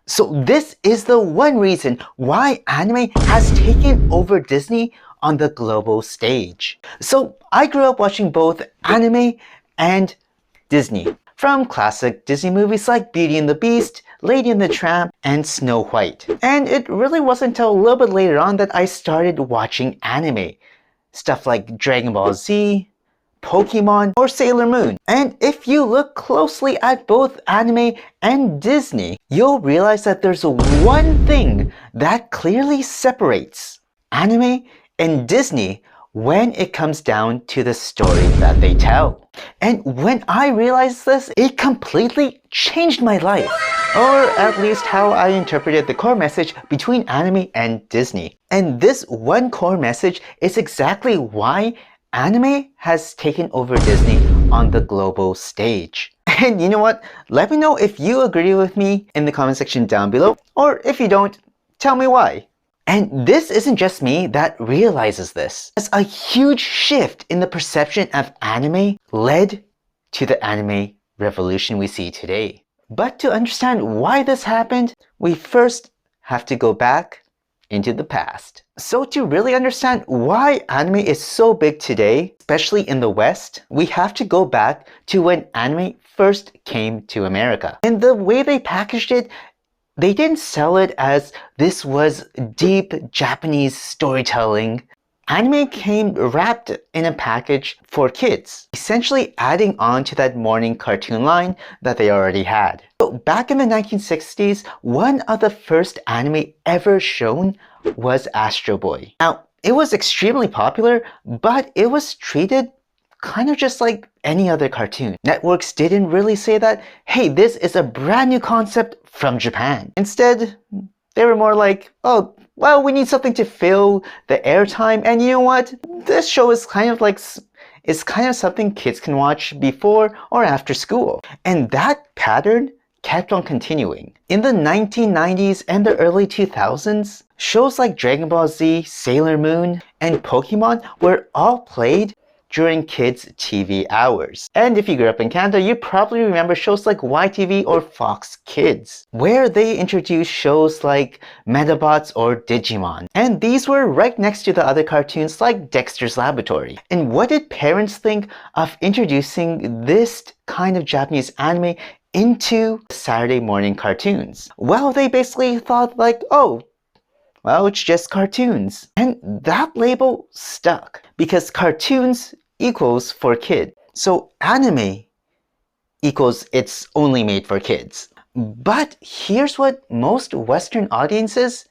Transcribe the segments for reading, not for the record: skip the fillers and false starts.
So this is the one reason why anime has taken over Disney on the global stage. So I grew up watching both anime and Disney, from classic Disney movies like Beauty and the Beast, Lady and the Tramp, and Snow White. And it really wasn't until a little bit later on that I started watching anime. Stuff like Dragon Ball Z, Pokemon, or Sailor Moon. And if you look closely at both anime and Disney, you'll realize that there's one thing that clearly separates anime and Disney when it comes down to the story that they tell. And when I realized this, it completely changed my life. Or at least how I interpreted the core message between anime and Disney. And this one core message is exactly why anime has taken over Disney on the global stage. And you know what? Let me know if you agree with me in the comment section down below, or if you don't, tell me why. And this isn't just me that realizes this. As a huge shift in the perception of anime led to the anime revolution we see today. But to understand why this happened, we first have to go back into the past. So to really understand why anime is so big today, especially in the West, we have to go back to when anime first came to America. And the way they packaged it, they didn't sell it as this was deep Japanese storytelling. Anime came wrapped in a package for kids, essentially adding on to that morning cartoon line that they already had. So back in the 1960s, one of the first anime ever shown was Astro Boy. Now, it was extremely popular, but it was treated kind of just like any other cartoon. Networks didn't really say that, hey, this is a brand new concept from Japan. Instead, they were more like, oh, well, we need something to fill the airtime, and you know what? This show is kind of something kids can watch before or after school. And that pattern kept on continuing. In the 1990s and the early 2000s, shows like Dragon Ball Z, Sailor Moon, and Pokemon were all played during kids' TV hours. And if you grew up in Canada, you probably remember shows like YTV or Fox Kids, where they introduced shows like Medabots or Digimon. And these were right next to the other cartoons like Dexter's Laboratory. And what did parents think of introducing this kind of Japanese anime into Saturday morning cartoons? Well, they basically thought like, oh, well, it's just cartoons. And that label stuck because cartoons equals for kids. So anime equals it's only made for kids. But here's what most Western audiences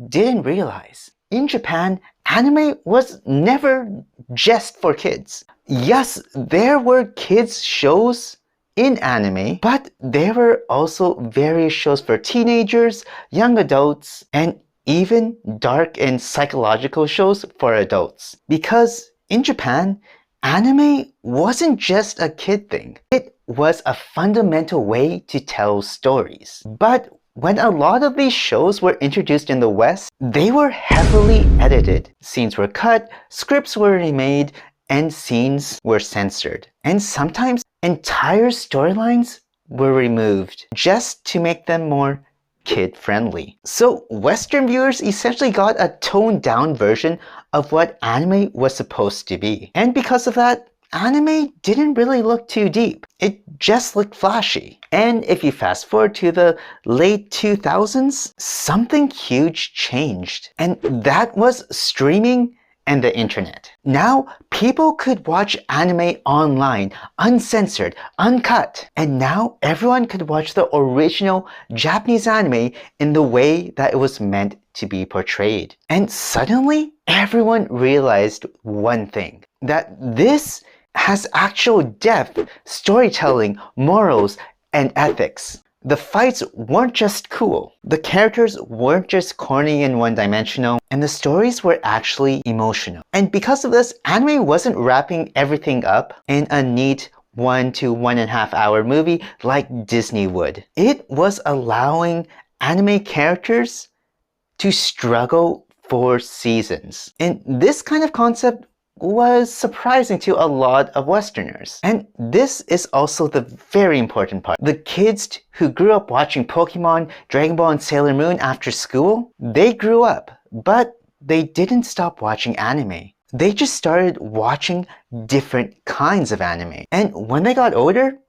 didn't realize. In Japan, anime was never just for kids. Yes, there were kids shows in anime, but there were also various shows for teenagers, young adults, and even dark and psychological shows for adults. Because in Japan, anime wasn't just a kid thing. It was a fundamental way to tell stories. But when a lot of these shows were introduced in the West, they were heavily edited. Scenes were cut, scripts were remade, and scenes were censored. And sometimes entire storylines were removed just to make them more kid-friendly. So Western viewers essentially got a toned-down version of what anime was supposed to be. And because of that, anime didn't really look too deep. It just looked flashy. And if you fast forward to the late 2000s, something huge changed. And that was streaming and the internet. Now, people could watch anime online, uncensored, uncut. And now everyone could watch the original Japanese anime in the way that it was meant to be portrayed. And suddenly, everyone realized one thing, that this has actual depth, storytelling, morals, and ethics. The fights weren't just cool. The characters weren't just corny and one-dimensional, and the stories were actually emotional. And because of this, anime wasn't wrapping everything up in a neat 1 to 1.5 hour movie like Disney would. It was allowing anime characters to struggle for seasons. And this kind of concept was surprising to a lot of Westerners. And this is also the very important part. The kids who grew up watching Pokemon, Dragon Ball, and Sailor Moon after school, they grew up, but they didn't stop watching anime. They just started watching different kinds of anime. And when they got older,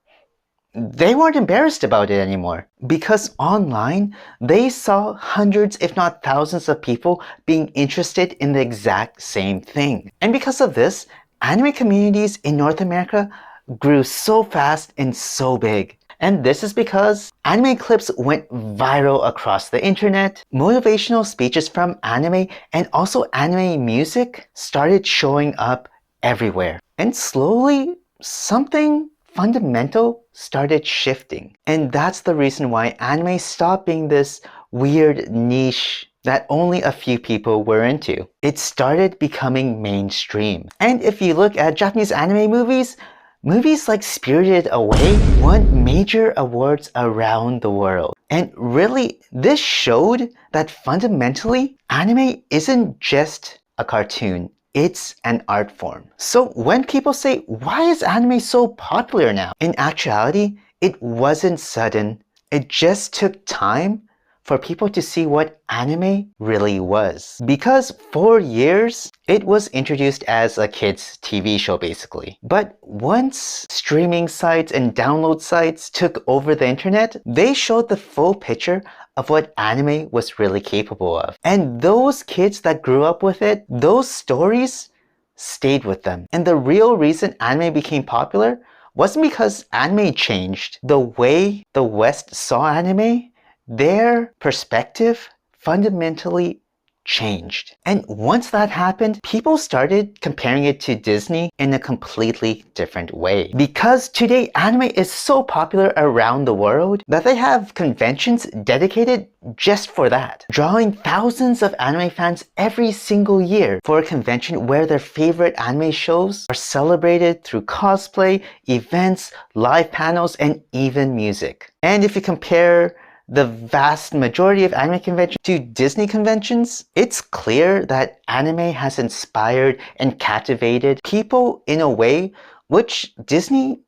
they weren't embarrassed about it anymore, because online they saw hundreds if not thousands of people being interested in the exact same thing. And because of this, anime communities in North America grew so fast and so big. And this is because anime clips went viral across the internet, motivational speeches from anime and also anime music started showing up everywhere. And slowly, something fundamental started shifting. And that's the reason why anime stopped being this weird niche that only a few people were into. It started becoming mainstream. And if you look at Japanese anime movies, movies like Spirited Away won major awards around the world. And really, this showed that fundamentally, anime isn't just a cartoon. It's an art form. So when people say, why is anime so popular now? In actuality, it wasn't sudden. It just took time for people to see what anime really was. Because for years, it was introduced as a kids' TV show basically. But once streaming sites and download sites took over the internet, they showed the full picture of what anime was really capable of. And those kids that grew up with it, those stories stayed with them. And the real reason anime became popular wasn't because anime changed the way the West saw anime. Their perspective fundamentally changed. And once that happened, people started comparing it to Disney in a completely different way. Because today anime is so popular around the world that they have conventions dedicated just for that, drawing thousands of anime fans every single year for a convention where their favorite anime shows are celebrated through cosplay, events, live panels, and even music. And if you compare the vast majority of anime conventions to Disney conventions, it's clear that anime has inspired and captivated people in a way which Disney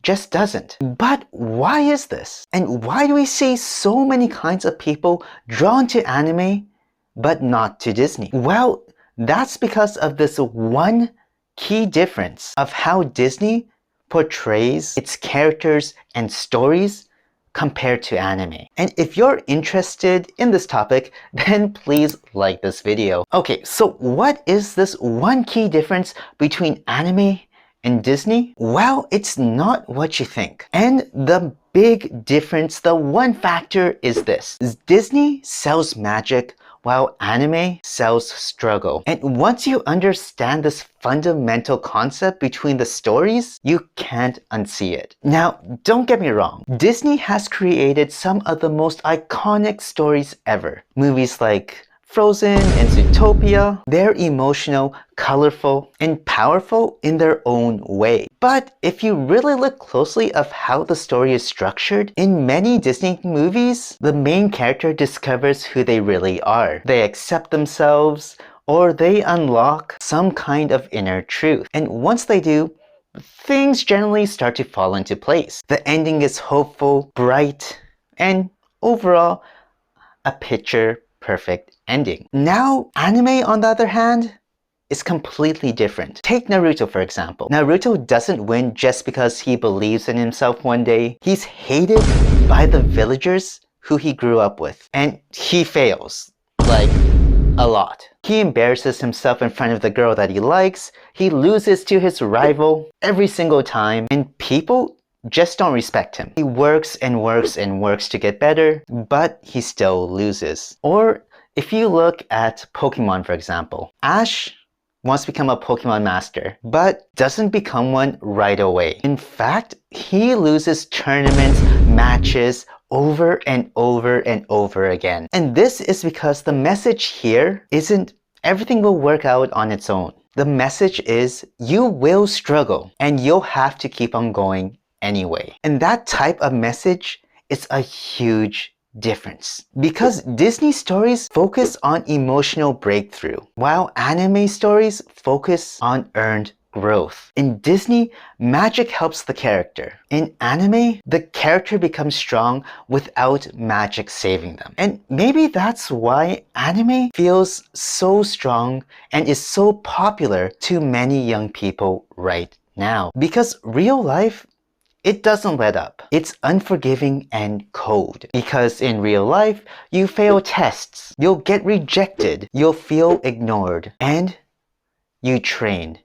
just doesn't. But why is this? And why do we see so many kinds of people drawn to anime but not to Disney? Well, that's because of this one key difference of how Disney portrays its characters and stories compared to anime. And if you're interested in this topic, then please like this video. Okay, so what is this one key difference between anime and Disney? Well, it's not what you think. And the big difference, the one factor is this. Disney sells magic while anime sells struggle. And once you understand this fundamental concept between the stories, you can't unsee it. Now, don't get me wrong. Disney has created some of the most iconic stories ever. Movies like Frozen and Zootopia, they're emotional, colorful, and powerful in their own way. But if you really look closely of how the story is structured, in many Disney movies, the main character discovers who they really are. They accept themselves, or they unlock some kind of inner truth. And once they do, things generally start to fall into place. The ending is hopeful, bright, and overall, a picture-perfect ending. Now, anime, on the other hand, is completely different. Take Naruto, for example. Naruto doesn't win just because he believes in himself one day. He's hated by the villagers who he grew up with. And he fails, like, a lot. He embarrasses himself in front of the girl that he likes. He loses to his rival every single time. And people just don't respect him. He works and works and works to get better, but he still loses. Or if you look at Pokemon, for example, Ash wants to become a Pokemon master, but doesn't become one right away. In fact, he loses tournaments, matches, over and over and over again. And this is because the message here isn't everything will work out on its own. The message is you will struggle and you'll have to keep on going anyway. And that type of message is a huge difference. Because Disney stories focus on emotional breakthrough, while anime stories focus on earned growth. In Disney, magic helps the character. In anime, the character becomes strong without magic saving them. And maybe that's why anime feels so strong and is so popular to many young people right now. Because real life, it doesn't let up. It's unforgiving and cold. Because in real life, you fail tests, you'll get rejected, you'll feel ignored, and you train.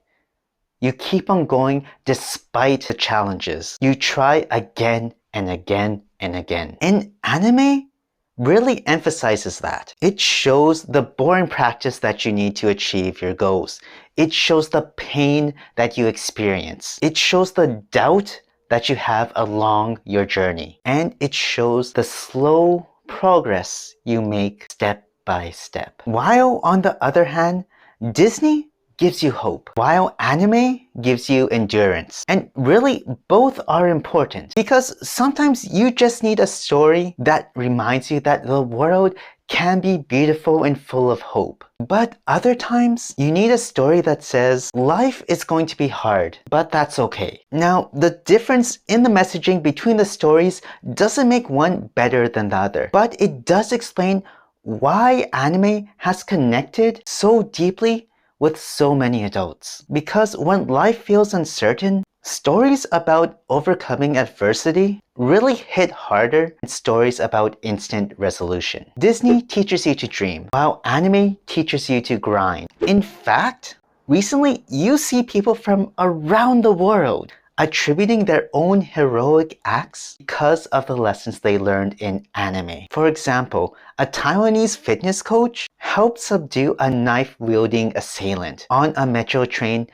You keep on going despite the challenges. You try again and again and again. And anime really emphasizes that. It shows the boring practice that you need to achieve your goals. It shows the pain that you experience. It shows the doubt that you have along your journey. And it shows the slow progress you make step by step. While on the other hand, Disney gives you hope, while anime gives you endurance. And really, both are important because sometimes you just need a story that reminds you that the world can be beautiful and full of hope. But other times, you need a story that says life is going to be hard, but that's okay. Now, the difference in the messaging between the stories doesn't make one better than the other, but it does explain why anime has connected so deeply with so many adults. Because when life feels uncertain, stories about overcoming adversity really hit harder than stories about instant resolution. Disney teaches you to dream, while anime teaches you to grind. In fact, recently you see people from around the world attributing their own heroic acts because of the lessons they learned in anime. For example, a Taiwanese fitness coach helped subdue a knife-wielding assailant on a metro train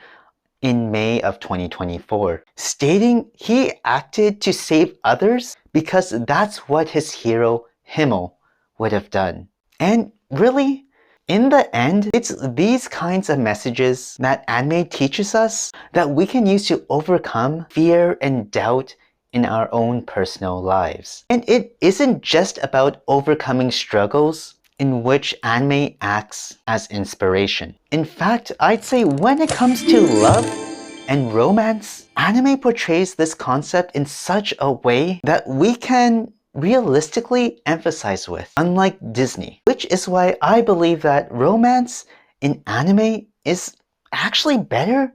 in May of 2024, stating he acted to save others because that's what his hero, Himmel, would have done. And really, in the end, it's these kinds of messages that anime teaches us that we can use to overcome fear and doubt in our own personal lives. And it isn't just about overcoming struggles in which anime acts as inspiration. In fact, I'd say when it comes to love and romance, anime portrays this concept in such a way that we can realistically emphasize with, unlike Disney, which is why I believe that romance in anime is actually better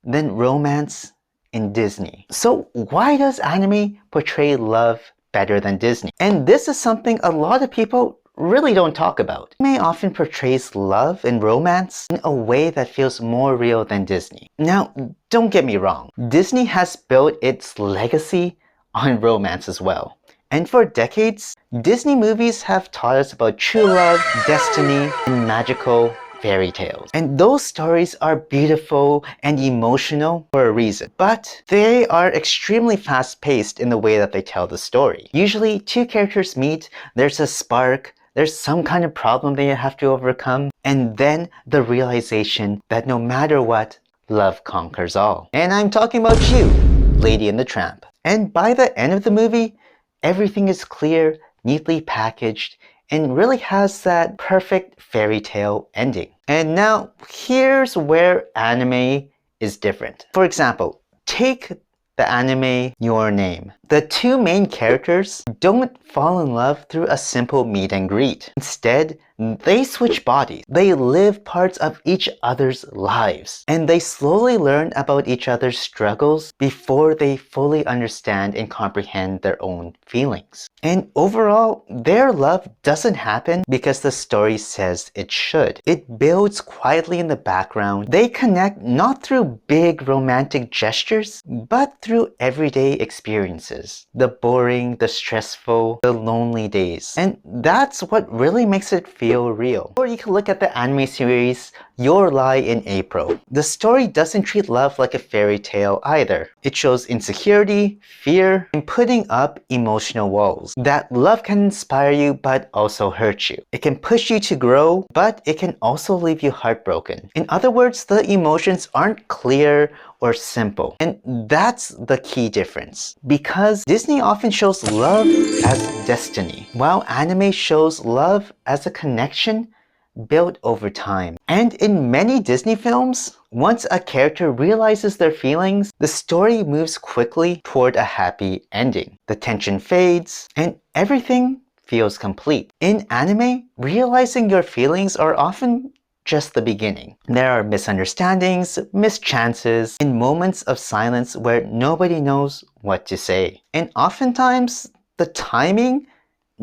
than romance in Disney. So why does anime portray love better than Disney? And this is something a lot of people really don't talk about. Anime often portrays love and romance in a way that feels more real than Disney. Now, don't get me wrong, Disney has built its legacy on romance as well. And for decades, Disney movies have taught us about true love, destiny, and magical fairy tales. And those stories are beautiful and emotional for a reason, but they are extremely fast-paced in the way that they tell the story. Usually, two characters meet, there's a spark, there's some kind of problem they have to overcome, and then the realization that no matter what, love conquers all. And I'm talking about you, Lady and the Tramp. And by the end of the movie, everything is clear, neatly packaged, and really has that perfect fairy tale ending. And now, here's where anime is different. For example, take the anime Your Name. The two main characters don't fall in love through a simple meet and greet. Instead, they switch bodies. They live parts of each other's lives. And they slowly learn about each other's struggles before they fully understand and comprehend their own feelings. And overall, their love doesn't happen because the story says it should. It builds quietly in the background. They connect not through big romantic gestures, but through everyday experiences. The boring, the stressful, the lonely days. And that's what really makes it feel real. Or you can look at the anime series Your Lie in April. The story doesn't treat love like a fairy tale either. It shows insecurity, fear, and putting up emotional walls. That love can inspire you but also hurt you. It can push you to grow, but it can also leave you heartbroken. In other words, the emotions aren't clear or simple. And that's the key difference. Because Disney often shows love as destiny, while anime shows love as a connection built over time. And in many Disney films, once a character realizes their feelings, the story moves quickly toward a happy ending. The tension fades, and everything feels complete. In anime, realizing your feelings are often just the beginning. There are misunderstandings, missed chances, and moments of silence where nobody knows what to say. And oftentimes, the timing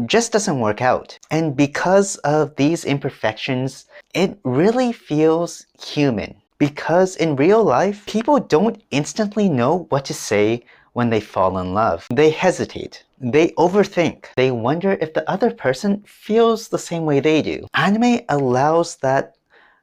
just doesn't work out. And because of these imperfections, it really feels human. Because in real life, people don't instantly know what to say when they fall in love. They hesitate. They overthink. They wonder if the other person feels the same way they do. Anime allows that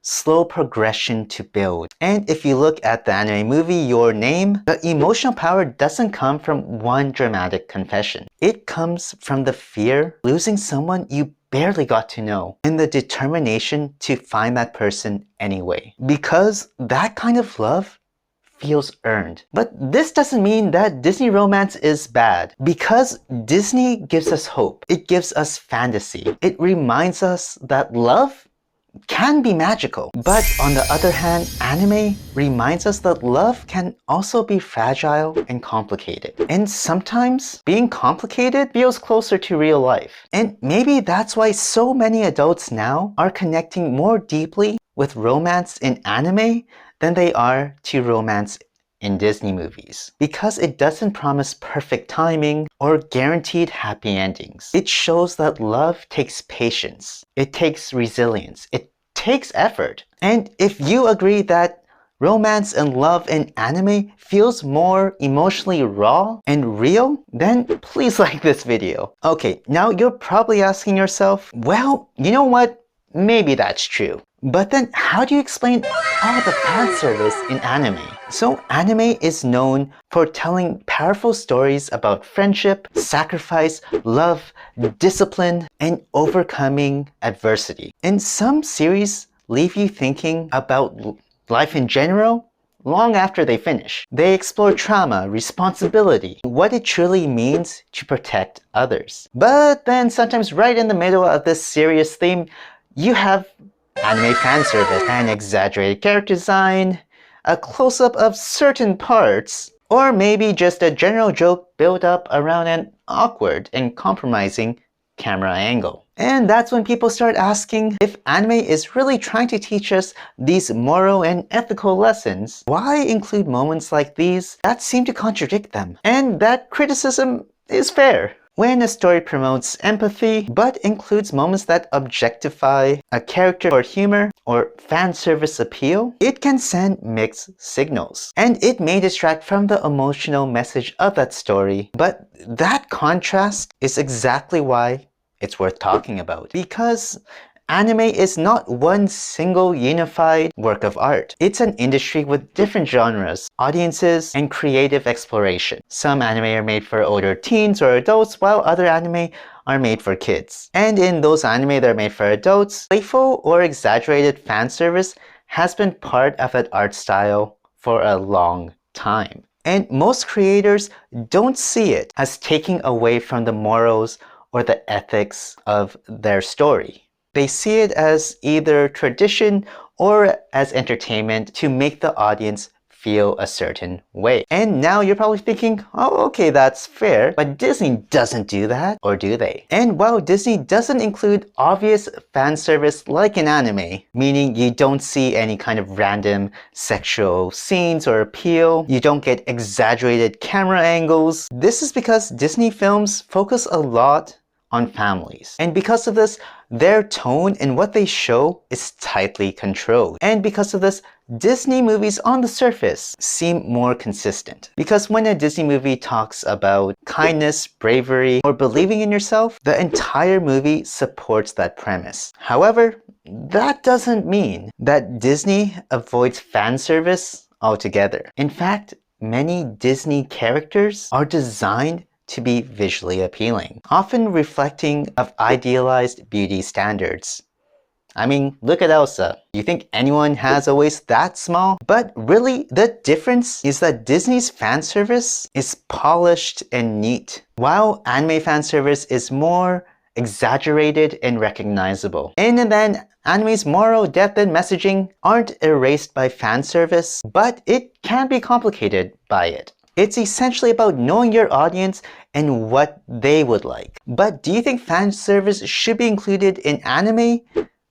slow progression to build. And if you look at the anime movie Your Name, the emotional power doesn't come from one dramatic confession. It comes from the fear losing someone you barely got to know and the determination to find that person anyway. Because that kind of love feels earned. But this doesn't mean that Disney romance is bad. Because Disney gives us hope. It gives us fantasy. It reminds us that love can be magical. But on the other hand, anime reminds us that love can also be fragile and complicated. And sometimes being complicated feels closer to real life. And maybe that's why so many adults now are connecting more deeply with romance in anime than they are to romance in Disney movies. Because it doesn't promise perfect timing or guaranteed happy endings. It shows that love takes patience. It takes resilience. It takes effort. And if you agree that romance and love in anime feels more emotionally raw and real, then please like this video. Okay, now you're probably asking yourself, well, you know what? Maybe that's true. But then how do you explain all the fan service in anime? So anime is known for telling powerful stories about friendship, sacrifice, love, discipline, and overcoming adversity. And some series leave you thinking about life in general long after they finish. They explore trauma, responsibility, what it truly means to protect others. But then sometimes right in the middle of this serious theme, you have anime fan service, an exaggerated character design, a close-up of certain parts, or maybe just a general joke built up around an awkward and compromising camera angle. And that's when people start asking if anime is really trying to teach us these moral and ethical lessons. Why include moments like these that seem to contradict them? And that criticism is fair. When a story promotes empathy but includes moments that objectify a character for humor or fan service appeal, it can send mixed signals. And it may distract from the emotional message of that story. But that contrast is exactly why it's worth talking about. Because anime is not one single unified work of art. It's an industry with different genres, audiences, and creative exploration. Some anime are made for older teens or adults, while other anime are made for kids. And in those anime that are made for adults, playful or exaggerated fan service has been part of that art style for a long time. And most creators don't see it as taking away from the morals or the ethics of their story. They see it as either tradition or as entertainment to make the audience feel a certain way. And now you're probably thinking, oh, okay, that's fair, but Disney doesn't do that, or do they? And while Disney doesn't include obvious fan service like in anime, meaning you don't see any kind of random sexual scenes or appeal, you don't get exaggerated camera angles, this is because Disney films focus a lot on families. And because of this, their tone and what they show is tightly controlled. And because of this, Disney movies on the surface seem more consistent. Because when a Disney movie talks about kindness, bravery, or believing in yourself, the entire movie supports that premise. However, that doesn't mean that Disney avoids fan service altogether. In fact, many Disney characters are designed to be visually appealing, often reflecting of idealized beauty standards. I mean, look at Elsa. You think anyone has a waist that small? But really, the difference is that Disney's fan service is polished and neat, while anime fan service is more exaggerated and recognizable. And then anime's moral depth and messaging aren't erased by fan service, but it can be complicated by it. It's essentially about knowing your audience and what they would like. But do you think fan service should be included in anime?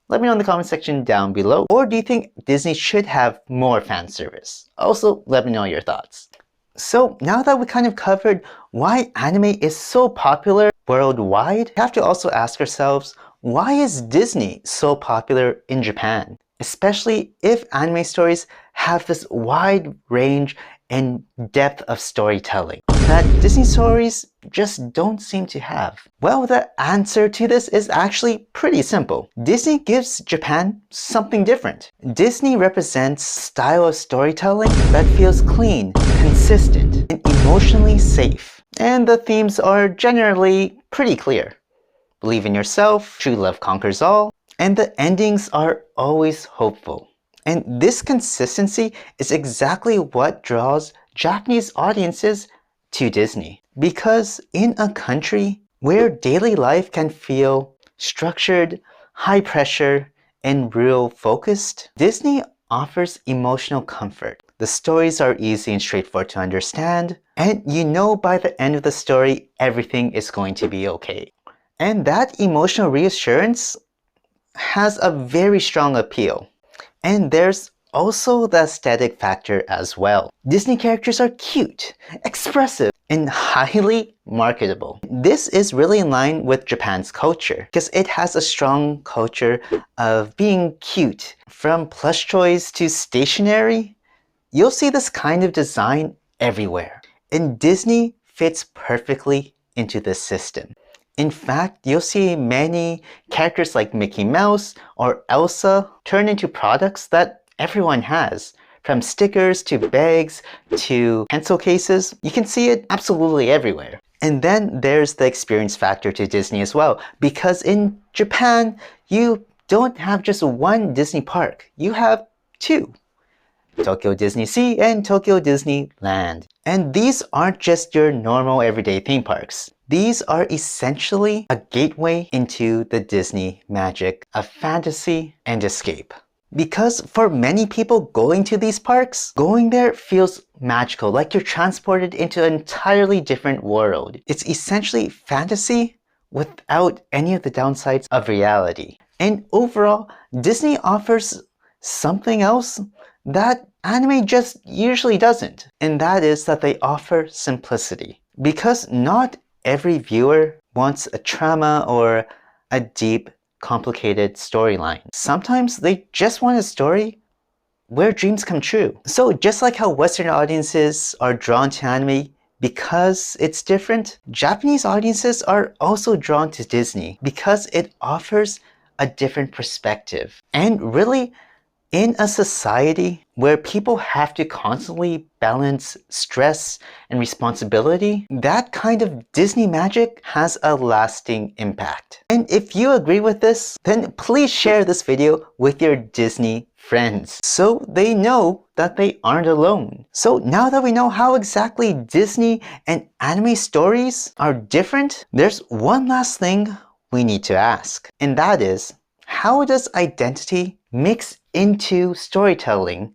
Let me know in the comment section down below. Or do you think Disney should have more fan service? Also, let me know your thoughts. So now that we kind of covered why anime is so popular worldwide, we have to also ask ourselves, why is Disney so popular in Japan? Especially if anime stories have this wide range and depth of storytelling that Disney stories just don't seem to have. Well, the answer to this is actually pretty simple. Disney gives Japan something different. Disney represents a style of storytelling that feels clean, consistent, and emotionally safe. And the themes are generally pretty clear. Believe in yourself, true love conquers all, and the endings are always hopeful. And this consistency is exactly what draws Japanese audiences to Disney. Because in a country where daily life can feel structured, high pressure, and real focused, Disney offers emotional comfort. The stories are easy and straightforward to understand, and you know by the end of the story, everything is going to be okay. And that emotional reassurance has a very strong appeal. And there's also the aesthetic factor as well. Disney characters are cute, expressive, and highly marketable. This is really in line with Japan's culture because it has a strong culture of being cute. From plush toys to stationery, you'll see this kind of design everywhere. And Disney fits perfectly into this system. In fact, you'll see many characters like Mickey Mouse or Elsa turn into products that everyone has. From stickers to bags to pencil cases, you can see it absolutely everywhere. And then there's the experience factor to Disney as well, because in Japan, you don't have just one Disney park, you have two. Tokyo Disney Sea and Tokyo Disneyland. And these aren't just your normal everyday theme parks. These are essentially a gateway into the Disney magic of fantasy and escape. Because for many people going to these parks, going there feels magical, like you're transported into an entirely different world. It's essentially fantasy without any of the downsides of reality. And overall, Disney offers something else that anime just usually doesn't, and that is that they offer simplicity. Because not every viewer wants a drama or a deep, complicated storyline. Sometimes they just want a story where dreams come true. So just like how Western audiences are drawn to anime because it's different, Japanese audiences are also drawn to Disney because it offers a different perspective. And really, in a society where people have to constantly balance stress and responsibility, that kind of Disney magic has a lasting impact. And if you agree with this, then please share this video with your Disney friends so they know that they aren't alone. So now that we know how exactly Disney and anime stories are different, there's one last thing we need to ask, and that is, how does identity mix into storytelling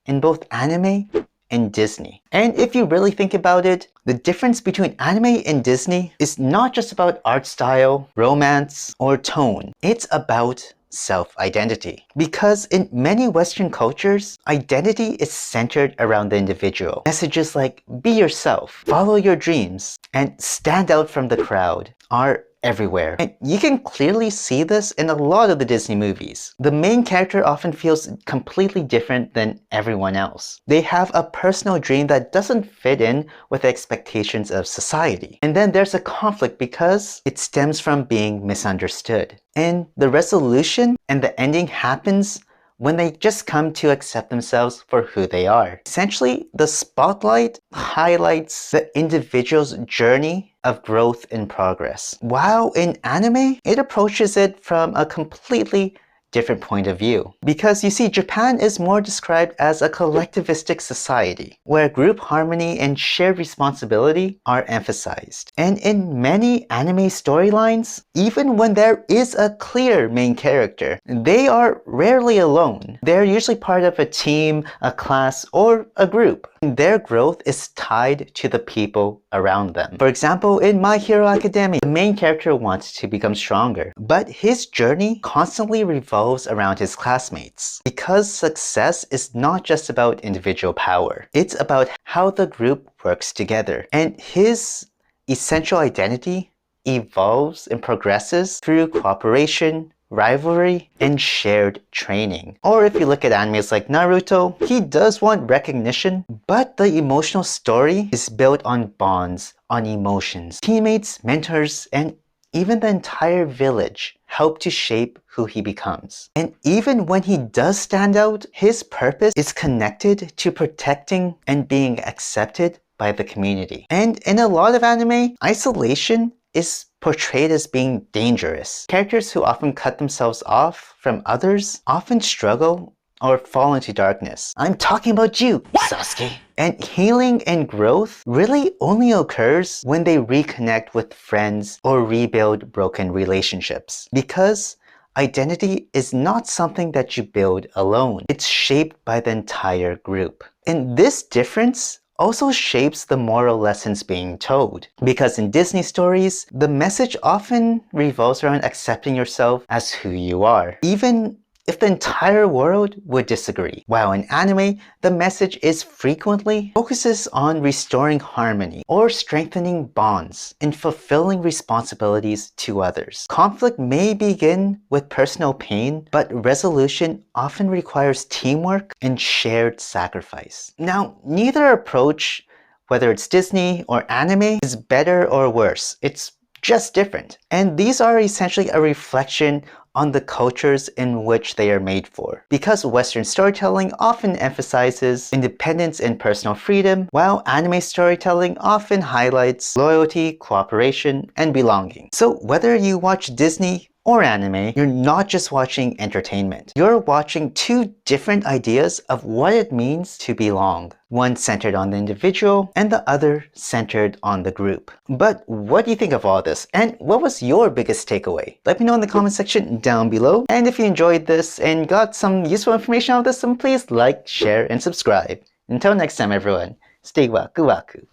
in both anime and Disney? And if you really think about it, the difference between anime and Disney is not just about art style, romance, or tone. It's about self-identity. Because in many Western cultures, identity is centered around the individual. Messages like be yourself, follow your dreams, and stand out from the crowd are everywhere. And you can clearly see this in a lot of the Disney movies. The main character often feels completely different than everyone else. They have a personal dream that doesn't fit in with the expectations of society. And then there's a conflict because it stems from being misunderstood. And the resolution and the ending happens when they just come to accept themselves for who they are. Essentially, the spotlight highlights the individual's journey of growth and progress. While in anime, it approaches it from a completely different point of view. Because you see, Japan is more described as a collectivistic society, where group harmony and shared responsibility are emphasized. And in many anime storylines, even when there is a clear main character, they are rarely alone. They're usually part of a team, a class, or a group. Their growth is tied to the people around them. For example, in My Hero Academia, the main character wants to become stronger, but his journey constantly revolves around his classmates. Because success is not just about individual power, it's about how the group works together. And his essential identity evolves and progresses through cooperation, rivalry, and shared training. Or if you look at animes like Naruto, he does want recognition, but the emotional story is built on bonds, on emotions. Teammates, mentors, and even the entire village help to shape who he becomes. And even when he does stand out, his purpose is connected to protecting and being accepted by the community. And in a lot of anime, isolation is portrayed as being dangerous. Characters who often cut themselves off from others often struggle or fall into darkness. I'm talking about you, Sasuke. And healing and growth really only occurs when they reconnect with friends or rebuild broken relationships. Because identity is not something that you build alone. It's shaped by the entire group. And this difference also shapes the moral lessons being told. Because in Disney stories, the message often revolves around accepting yourself as who you are, even if the entire world would disagree. While in anime, the message is frequently focuses on restoring harmony or strengthening bonds and fulfilling responsibilities to others. Conflict may begin with personal pain, but resolution often requires teamwork and shared sacrifice. Now, neither approach, whether it's Disney or anime, is better or worse. It's just different. And these are essentially a reflection on the cultures in which they are made for. Because Western storytelling often emphasizes independence and personal freedom, while anime storytelling often highlights loyalty, cooperation, and belonging. So whether you watch Disney or anime, you're not just watching entertainment. You're watching two different ideas of what it means to belong. One centered on the individual and the other centered on the group. But what do you think of all this? And what was your biggest takeaway? Let me know in the comment section down below. And if you enjoyed this and got some useful information out of this, then please like, share, and subscribe. Until next time, everyone, stay waku waku.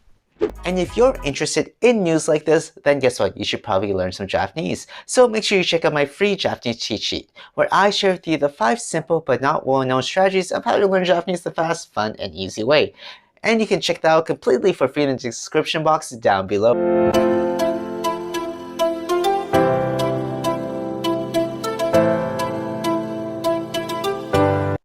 And if you're interested in news like this, then guess what? You should probably learn some Japanese. So make sure you check out my free Japanese cheat sheet, where I share with you the 5 simple but not well-known strategies of how to learn Japanese the fast, fun, and easy way. And you can check that out completely for free in the description box down below.